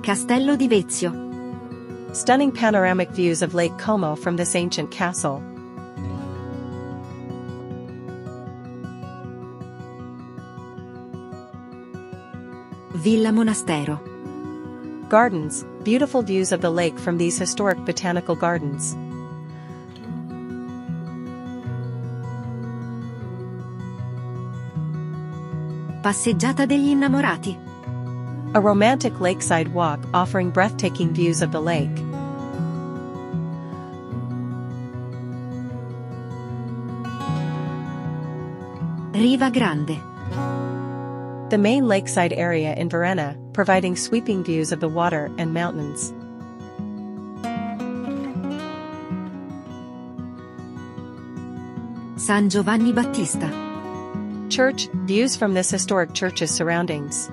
Castello di Vezio. Stunning panoramic views of Lake Como from this ancient castle. Villa Monastero. Gardens, beautiful views of the lake from these historic botanical gardens. Passeggiata degli innamorati. A romantic lakeside walk offering breathtaking views of the lake. Riva Grande. The main lakeside area in Varenna, providing sweeping views of the water and mountains. San Giovanni Battista. Church, views from this historic church's surroundings.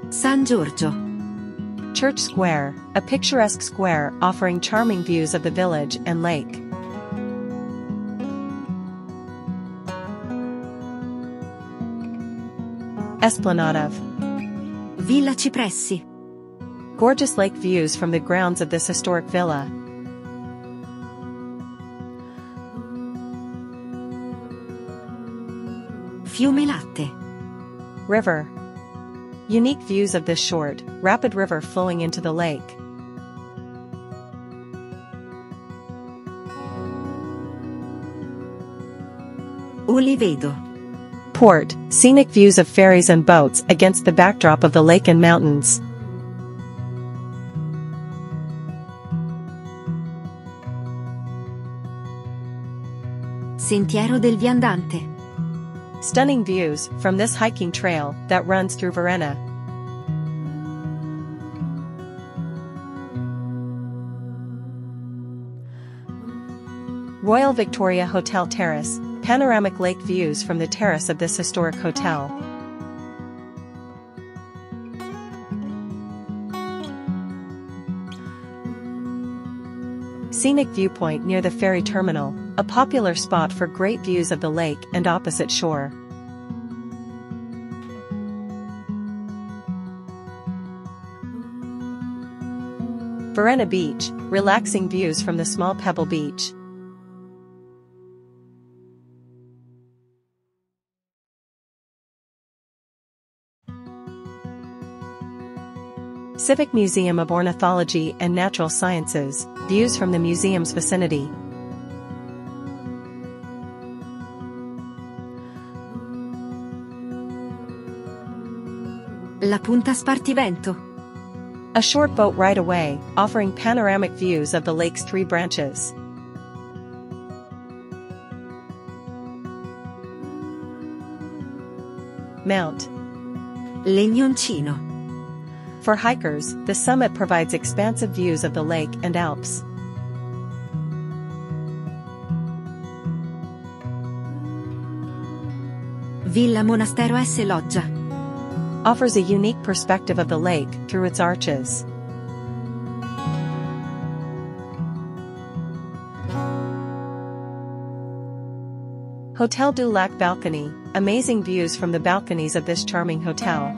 San Giorgio. Church Square, a picturesque square offering charming views of the village and lake. Esplanade of Villa Cipressi. Gorgeous lake views from the grounds of this historic villa. Fiume Latte. River. Unique views of this short, rapid river flowing into the lake. Olivedo. Port, scenic views of ferries and boats against the backdrop of the lake and mountains. Sentiero del Viandante. Stunning views from this hiking trail that runs through Varenna. Royal Victoria Hotel Terrace, panoramic lake views from the terrace of this historic hotel. Scenic viewpoint near the ferry terminal, a popular spot for great views of the lake and opposite shore. Varenna Beach, relaxing views from the small pebble beach. Civic Museum of Ornithology and Natural Sciences, views from the museum's vicinity. La Punta Spartivento. A short boat ride away, offering panoramic views of the lake's three branches. Mount Legnoncino. For hikers, the summit provides expansive views of the lake and Alps. Villa Monastero S. Loggia. Offers a unique perspective of the lake through its arches. Hotel du Lac Balcony, amazing views from the balconies of this charming hotel.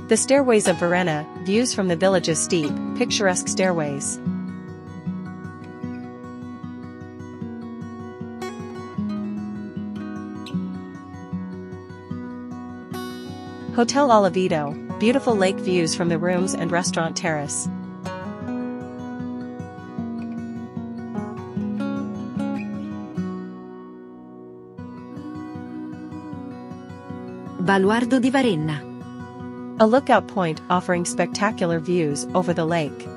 The Stairways of Varenna, views from the village's steep, picturesque stairways. Hotel Olivedo, beautiful lake views from the rooms and restaurant terrace. Baluardo di Varenna. A lookout point offering spectacular views over the lake.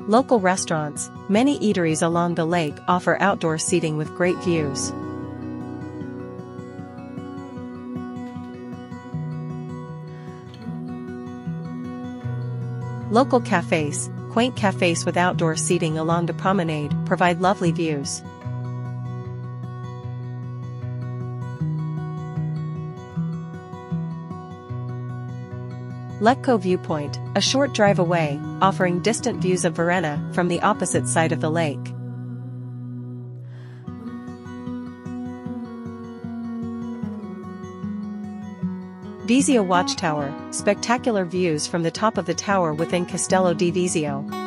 Local restaurants, many eateries along the lake offer outdoor seating with great views. Local cafes, quaint cafes with outdoor seating along the promenade, provide lovely views. Lecco Viewpoint, a short drive away, offering distant views of Varenna from the opposite side of the lake. Vezio Watchtower, spectacular views from the top of the tower within Castello di Vezio.